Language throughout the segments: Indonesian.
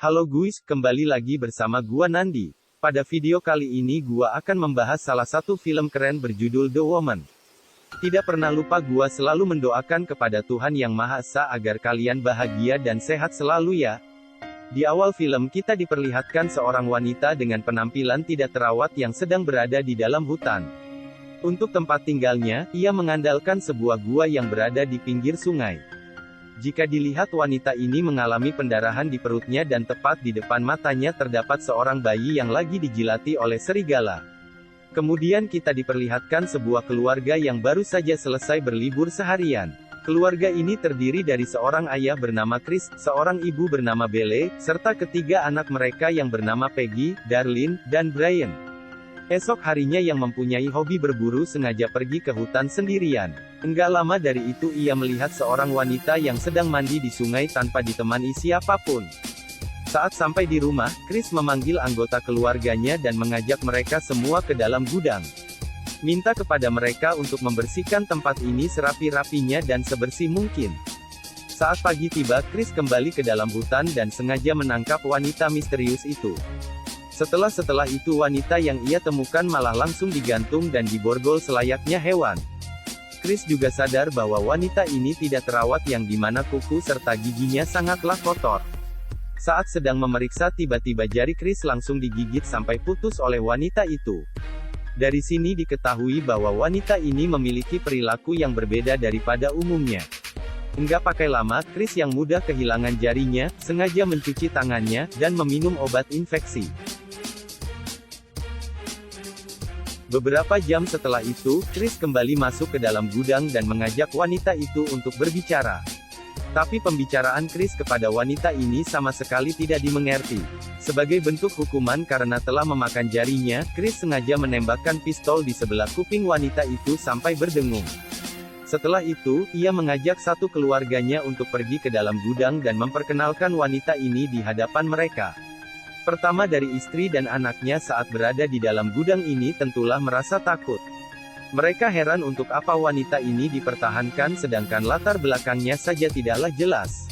Halo guys, kembali lagi bersama gua Nandi. Pada video kali ini gua akan membahas salah satu film keren berjudul The Woman. Tidak pernah lupa gua selalu mendoakan kepada Tuhan Yang Maha Esa agar kalian bahagia dan sehat selalu ya. Di awal film kita diperlihatkan seorang wanita dengan penampilan tidak terawat yang sedang berada di dalam hutan. Untuk tempat tinggalnya, ia mengandalkan sebuah gua yang berada di pinggir sungai. Jika dilihat wanita ini mengalami pendarahan di perutnya dan tepat di depan matanya terdapat seorang bayi yang lagi dijilati oleh serigala. Kemudian kita diperlihatkan sebuah keluarga yang baru saja selesai berlibur seharian. Keluarga ini terdiri dari seorang ayah bernama Chris, seorang ibu bernama Belle, serta ketiga anak mereka yang bernama Peggy, Darlene, dan Brian. Esok harinya yang mempunyai hobi berburu sengaja pergi ke hutan sendirian. Enggak lama dari itu ia melihat seorang wanita yang sedang mandi di sungai tanpa ditemani siapapun. Saat sampai di rumah, Chris memanggil anggota keluarganya dan mengajak mereka semua ke dalam gudang. Minta kepada mereka untuk membersihkan tempat ini serapi-rapinya dan sebersih mungkin. Saat pagi tiba, Chris kembali ke dalam hutan dan sengaja menangkap wanita misterius itu. Setelah itu wanita yang ia temukan malah langsung digantung dan diborgol selayaknya hewan. Chris juga sadar bahwa wanita ini tidak terawat yang dimana kuku serta giginya sangatlah kotor. Saat sedang memeriksa tiba-tiba jari Chris langsung digigit sampai putus oleh wanita itu. Dari sini diketahui bahwa wanita ini memiliki perilaku yang berbeda daripada umumnya. Enggak pakai lama, Chris yang mudah kehilangan jarinya, sengaja mencuci tangannya, dan meminum obat infeksi. Beberapa jam setelah itu, Chris kembali masuk ke dalam gudang dan mengajak wanita itu untuk berbicara. Tapi pembicaraan Chris kepada wanita ini sama sekali tidak dimengerti. Sebagai bentuk hukuman karena telah memakan jarinya, Chris sengaja menembakkan pistol di sebelah kuping wanita itu sampai berdengung. Setelah itu, ia mengajak satu keluarganya untuk pergi ke dalam gudang dan memperkenalkan wanita ini di hadapan mereka. Pertama dari istri dan anaknya saat berada di dalam gudang ini tentulah merasa takut. Mereka heran untuk apa wanita ini dipertahankan sedangkan latar belakangnya saja tidaklah jelas.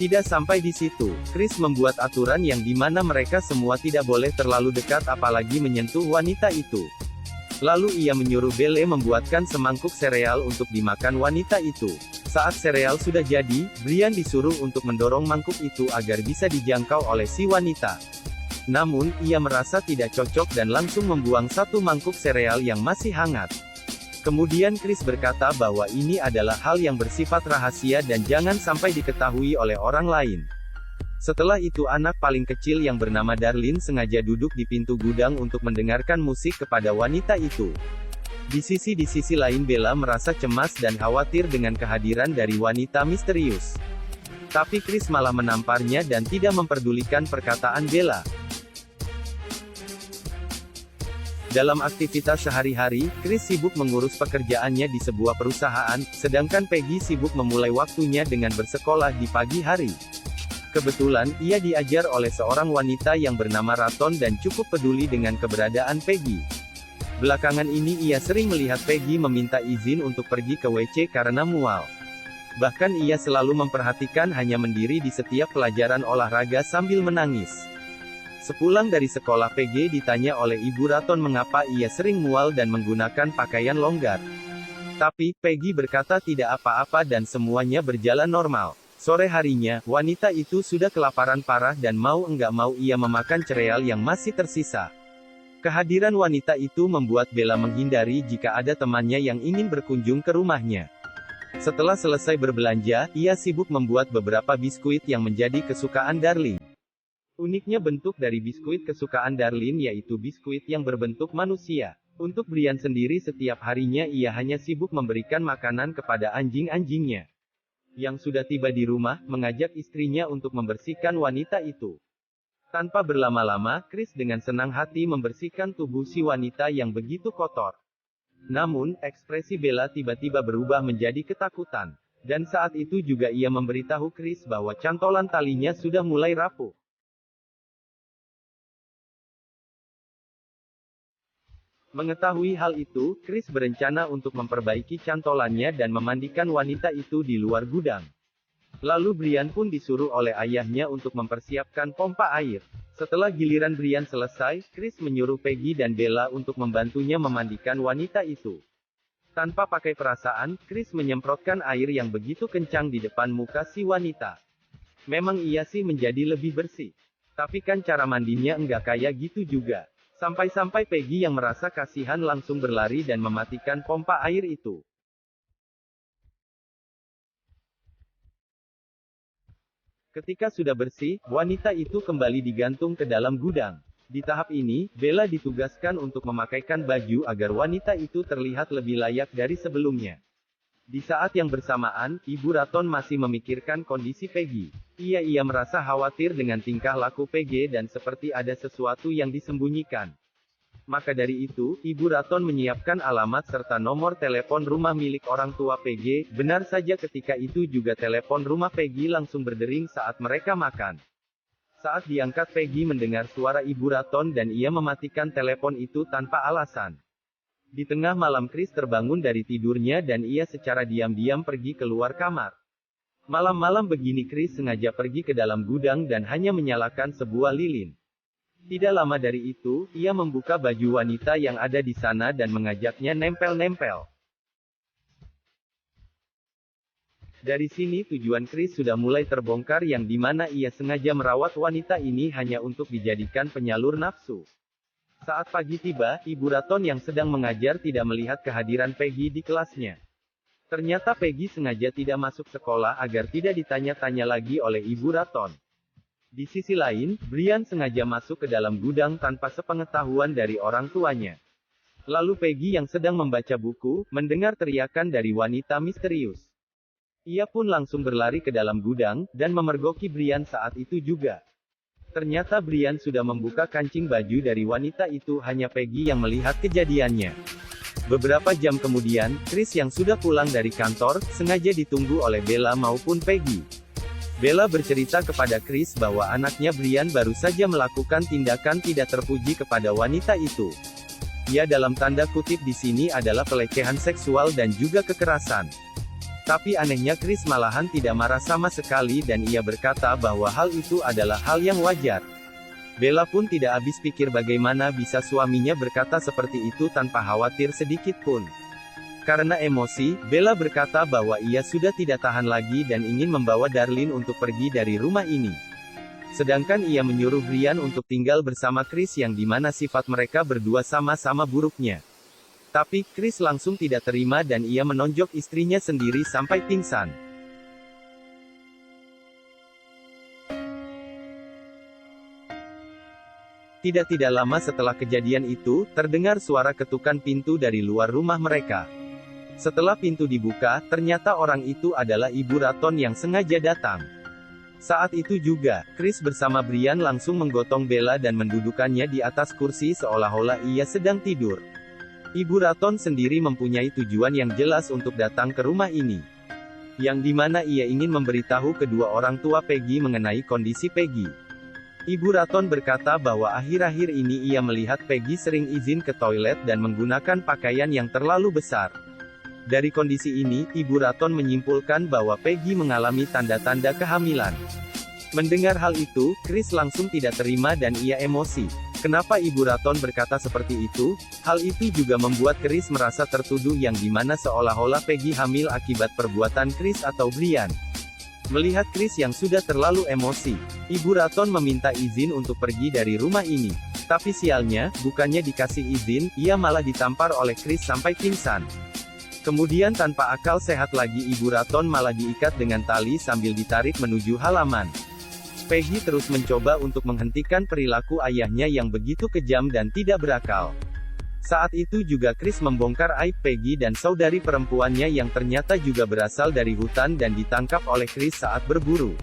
Tidak sampai di situ, Chris membuat aturan yang dimana mereka semua tidak boleh terlalu dekat apalagi menyentuh wanita itu. Lalu ia menyuruh Belle membuatkan semangkuk sereal untuk dimakan wanita itu. Saat sereal sudah jadi, Brian disuruh untuk mendorong mangkuk itu agar bisa dijangkau oleh si wanita. Namun, ia merasa tidak cocok dan langsung membuang satu mangkuk sereal yang masih hangat. Kemudian Chris berkata bahwa ini adalah hal yang bersifat rahasia dan jangan sampai diketahui oleh orang lain. Setelah itu anak paling kecil yang bernama Darlene sengaja duduk di pintu gudang untuk mendengarkan musik kepada wanita itu. Di sisi lain Bella merasa cemas dan khawatir dengan kehadiran dari wanita misterius. Tapi Chris malah menamparnya dan tidak memperdulikan perkataan Bella. Dalam aktivitas sehari-hari, Chris sibuk mengurus pekerjaannya di sebuah perusahaan, sedangkan Peggy sibuk memulai waktunya dengan bersekolah di pagi hari. Kebetulan, ia diajar oleh seorang wanita yang bernama Raton dan cukup peduli dengan keberadaan Peggy. Belakangan ini ia sering melihat Peggy meminta izin untuk pergi ke WC karena mual. Bahkan ia selalu memperhatikan hanya mendiri di setiap pelajaran olahraga sambil menangis. Sepulang dari sekolah Peggy ditanya oleh Ibu Raton mengapa ia sering mual dan menggunakan pakaian longgar. Tapi, Peggy berkata tidak apa-apa dan semuanya berjalan normal. Sore harinya, wanita itu sudah kelaparan parah dan mau enggak mau ia memakan sereal yang masih tersisa. Kehadiran wanita itu membuat Bella menghindari jika ada temannya yang ingin berkunjung ke rumahnya. Setelah selesai berbelanja, ia sibuk membuat beberapa biskuit yang menjadi kesukaan Darlene. Uniknya bentuk dari biskuit kesukaan Darlene yaitu biskuit yang berbentuk manusia. Untuk Brian sendiri setiap harinya ia hanya sibuk memberikan makanan kepada anjing-anjingnya. Yang sudah tiba di rumah, mengajak istrinya untuk membersihkan wanita itu. Tanpa berlama-lama, Chris dengan senang hati membersihkan tubuh si wanita yang begitu kotor. Namun, ekspresi Bella tiba-tiba berubah menjadi ketakutan. Dan saat itu juga ia memberitahu Chris bahwa cantolan talinya sudah mulai rapuh. Mengetahui hal itu, Chris berencana untuk memperbaiki cantolannya dan memandikan wanita itu di luar gudang. Lalu Brian pun disuruh oleh ayahnya untuk mempersiapkan pompa air. Setelah giliran Brian selesai, Chris menyuruh Peggy dan Bella untuk membantunya memandikan wanita itu. Tanpa pakai perasaan, Chris menyemprotkan air yang begitu kencang di depan muka si wanita. Memang iya sih menjadi lebih bersih. Tapi kan cara mandinya enggak kayak gitu juga. Sampai-sampai Peggy yang merasa kasihan langsung berlari dan mematikan pompa air itu. Ketika sudah bersih, wanita itu kembali digantung ke dalam gudang. Di tahap ini, Bella ditugaskan untuk memakaikan baju agar wanita itu terlihat lebih layak dari sebelumnya. Di saat yang bersamaan, Ibu Raton masih memikirkan kondisi Peggy. Ia merasa khawatir dengan tingkah laku Peggy dan seperti ada sesuatu yang disembunyikan. Maka dari itu, Ibu Raton menyiapkan alamat serta nomor telepon rumah milik orang tua PG. Benar saja ketika itu juga telepon rumah Peggy langsung berdering saat mereka makan. Saat diangkat Peggy mendengar suara Ibu Raton dan ia mematikan telepon itu tanpa alasan. Di tengah malam Chris terbangun dari tidurnya dan ia secara diam-diam pergi keluar kamar. Malam-malam begini Chris sengaja pergi ke dalam gudang dan hanya menyalakan sebuah lilin. Tidak lama dari itu, ia membuka baju wanita yang ada di sana dan mengajaknya nempel-nempel. Dari sini tujuan Chris sudah mulai terbongkar yang dimana ia sengaja merawat wanita ini hanya untuk dijadikan penyalur nafsu. Saat pagi tiba, Ibu Raton yang sedang mengajar tidak melihat kehadiran Peggy di kelasnya. Ternyata Peggy sengaja tidak masuk sekolah agar tidak ditanya-tanya lagi oleh Ibu Raton. Di sisi lain, Brian sengaja masuk ke dalam gudang tanpa sepengetahuan dari orang tuanya. Lalu Peggy yang sedang membaca buku, mendengar teriakan dari wanita misterius. Ia pun langsung berlari ke dalam gudang, dan memergoki Brian saat itu juga. Ternyata Brian sudah membuka kancing baju dari wanita itu, hanya Peggy yang melihat kejadiannya. Beberapa jam kemudian, Chris yang sudah pulang dari kantor, sengaja ditunggu oleh Bella maupun Peggy. Bella bercerita kepada Chris bahwa anaknya Brian baru saja melakukan tindakan tidak terpuji kepada wanita itu. Ya, dalam tanda kutip di sini adalah pelecehan seksual dan juga kekerasan. Tapi anehnya Chris malahan tidak marah sama sekali dan ia berkata bahwa hal itu adalah hal yang wajar. Bella pun tidak habis pikir bagaimana bisa suaminya berkata seperti itu tanpa khawatir sedikit pun. Karena emosi, Bella berkata bahwa ia sudah tidak tahan lagi dan ingin membawa Darlene untuk pergi dari rumah ini. Sedangkan ia menyuruh Brian untuk tinggal bersama Chris yang dimana sifat mereka berdua sama-sama buruknya. Tapi, Chris langsung tidak terima dan ia menonjok istrinya sendiri sampai pingsan. Tidak lama setelah kejadian itu, terdengar suara ketukan pintu dari luar rumah mereka. Setelah pintu dibuka, ternyata orang itu adalah Ibu Raton yang sengaja datang. Saat itu juga, Chris bersama Brian langsung menggotong Bella dan mendudukannya di atas kursi seolah-olah ia sedang tidur. Ibu Raton sendiri mempunyai tujuan yang jelas untuk datang ke rumah ini. Yang dimana ia ingin memberitahu kedua orang tua Peggy mengenai kondisi Peggy. Ibu Raton berkata bahwa akhir-akhir ini ia melihat Peggy sering izin ke toilet dan menggunakan pakaian yang terlalu besar. Dari kondisi ini, Ibu Raton menyimpulkan bahwa Peggy mengalami tanda-tanda kehamilan. Mendengar hal itu, Chris langsung tidak terima dan ia emosi. Kenapa Ibu Raton berkata seperti itu? Hal itu juga membuat Chris merasa tertuduh yang dimana seolah-olah Peggy hamil akibat perbuatan Chris atau Brian. Melihat Chris yang sudah terlalu emosi, Ibu Raton meminta izin untuk pergi dari rumah ini. Tapi sialnya, bukannya dikasih izin, ia malah ditampar oleh Chris sampai pingsan. Kemudian tanpa akal sehat lagi Ibu Raton malah diikat dengan tali sambil ditarik menuju halaman. Peggy terus mencoba untuk menghentikan perilaku ayahnya yang begitu kejam dan tidak berakal. Saat itu juga Chris membongkar aib Peggy dan saudari perempuannya yang ternyata juga berasal dari hutan dan ditangkap oleh Chris saat berburu.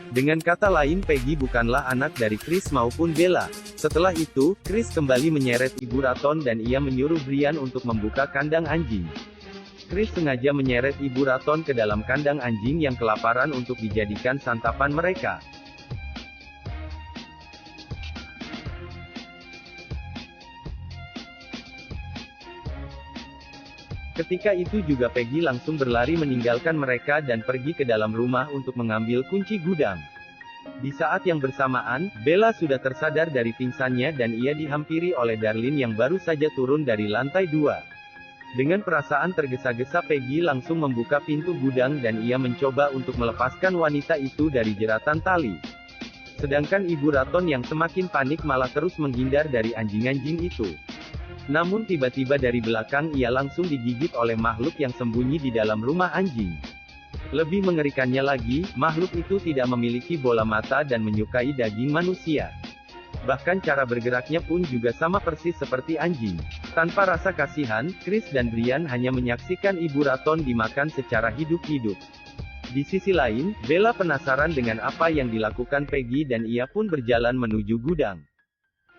Dengan kata lain Peggy bukanlah anak dari Chris maupun Bella. Setelah itu, Chris kembali menyeret Ibu Raton dan ia menyuruh Brian untuk membuka kandang anjing. Chris sengaja menyeret Ibu Raton ke dalam kandang anjing yang kelaparan untuk dijadikan santapan mereka. Ketika itu juga Peggy langsung berlari meninggalkan mereka dan pergi ke dalam rumah untuk mengambil kunci gudang. Di saat yang bersamaan, Bella sudah tersadar dari pingsannya dan ia dihampiri oleh Darlene yang baru saja turun dari lantai 2. Dengan perasaan tergesa-gesa Peggy langsung membuka pintu gudang dan ia mencoba untuk melepaskan wanita itu dari jeratan tali. Sedangkan Ibu Raton yang semakin panik malah terus menghindar dari anjing-anjing itu. Namun tiba-tiba dari belakang ia langsung digigit oleh makhluk yang sembunyi di dalam rumah anjing. Lebih mengerikannya lagi, makhluk itu tidak memiliki bola mata dan menyukai daging manusia. Bahkan cara bergeraknya pun juga sama persis seperti anjing. Tanpa rasa kasihan, Chris dan Brian hanya menyaksikan Ibu Raton dimakan secara hidup-hidup. Di sisi lain, Bella penasaran dengan apa yang dilakukan Peggy dan ia pun berjalan menuju gudang.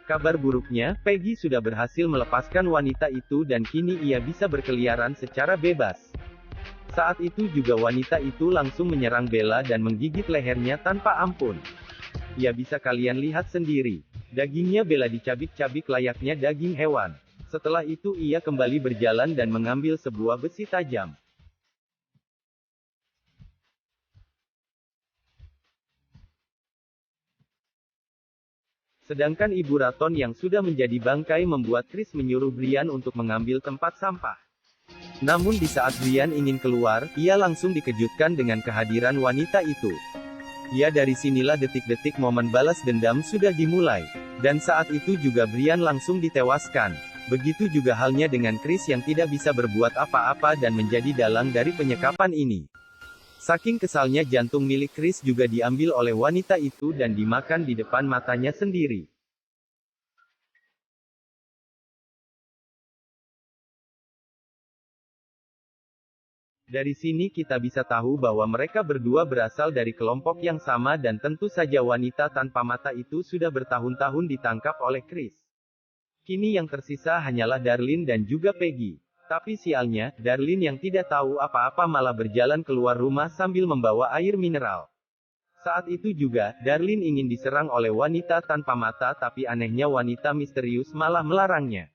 Kabar buruknya, Peggy sudah berhasil melepaskan wanita itu dan kini ia bisa berkeliaran secara bebas. Saat itu juga wanita itu langsung menyerang Bella dan menggigit lehernya tanpa ampun. Ya bisa kalian lihat sendiri. Dagingnya Bella dicabik-cabik layaknya daging hewan. Setelah itu ia kembali berjalan dan mengambil sebuah besi tajam. Sedangkan Ibu Raton yang sudah menjadi bangkai membuat Chris menyuruh Brian untuk mengambil tempat sampah. Namun di saat Brian ingin keluar, ia langsung dikejutkan dengan kehadiran wanita itu. Ya dari sinilah detik-detik momen balas dendam sudah dimulai. Dan saat itu juga Brian langsung ditewaskan. Begitu juga halnya dengan Chris yang tidak bisa berbuat apa-apa dan menjadi dalang dari penyekapan ini. Saking kesalnya jantung milik Chris juga diambil oleh wanita itu dan dimakan di depan matanya sendiri. Dari sini kita bisa tahu bahwa mereka berdua berasal dari kelompok yang sama dan tentu saja wanita tanpa mata itu sudah bertahun-tahun ditangkap oleh Chris. Kini yang tersisa hanyalah Darlene dan juga Peggy. Tapi sialnya, Darlene yang tidak tahu apa-apa malah berjalan keluar rumah sambil membawa air mineral. Saat itu juga, Darlene ingin diserang oleh wanita tanpa mata tapi anehnya wanita misterius malah melarangnya.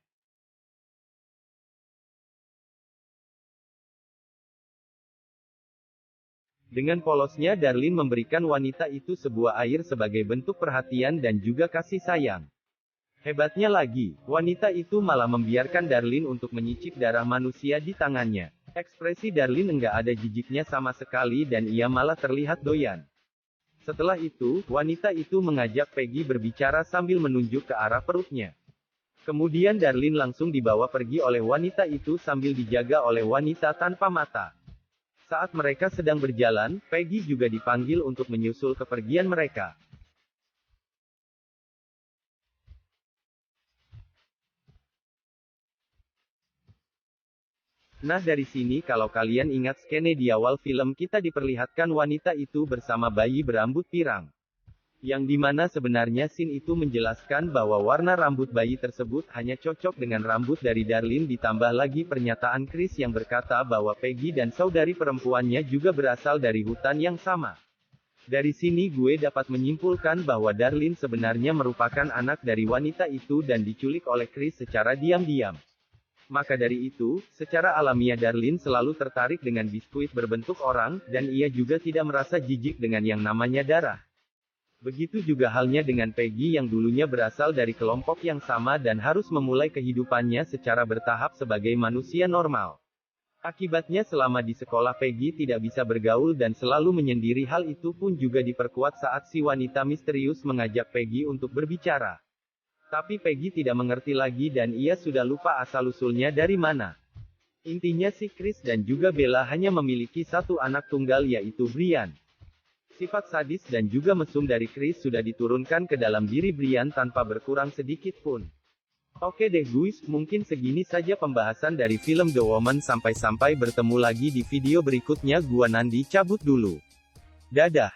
Dengan polosnya Darlene memberikan wanita itu sebuah air sebagai bentuk perhatian dan juga kasih sayang. Hebatnya lagi, wanita itu malah membiarkan Darlene untuk menyicip darah manusia di tangannya. Ekspresi Darlene enggak ada jijiknya sama sekali dan ia malah terlihat doyan. Setelah itu, wanita itu mengajak Peggy berbicara sambil menunjuk ke arah perutnya. Kemudian Darlene langsung dibawa pergi oleh wanita itu sambil dijaga oleh wanita tanpa mata. Saat mereka sedang berjalan, Peggy juga dipanggil untuk menyusul kepergian mereka. Nah dari sini kalau kalian ingat skene di awal film kita diperlihatkan wanita itu bersama bayi berambut pirang. Yang dimana sebenarnya scene itu menjelaskan bahwa warna rambut bayi tersebut hanya cocok dengan rambut dari Darlene ditambah lagi pernyataan Chris yang berkata bahwa Peggy dan saudari perempuannya juga berasal dari hutan yang sama. Dari sini gue dapat menyimpulkan bahwa Darlene sebenarnya merupakan anak dari wanita itu dan diculik oleh Chris secara diam-diam. Maka dari itu, secara alamiah Darlene selalu tertarik dengan biskuit berbentuk orang, dan ia juga tidak merasa jijik dengan yang namanya darah. Begitu juga halnya dengan Peggy yang dulunya berasal dari kelompok yang sama dan harus memulai kehidupannya secara bertahap sebagai manusia normal. Akibatnya selama di sekolah Peggy tidak bisa bergaul dan selalu menyendiri, hal itu pun juga diperkuat saat si wanita misterius mengajak Peggy untuk berbicara. Tapi Peggy tidak mengerti lagi dan ia sudah lupa asal-usulnya dari mana. Intinya si Chris dan juga Bella hanya memiliki satu anak tunggal yaitu Brian. Sifat sadis dan juga mesum dari Chris sudah diturunkan ke dalam diri Brian tanpa berkurang sedikit pun. Oke deh guys, mungkin segini saja pembahasan dari film The Woman. Sampai bertemu lagi di video berikutnya. Gua Nandi cabut dulu. Dadah.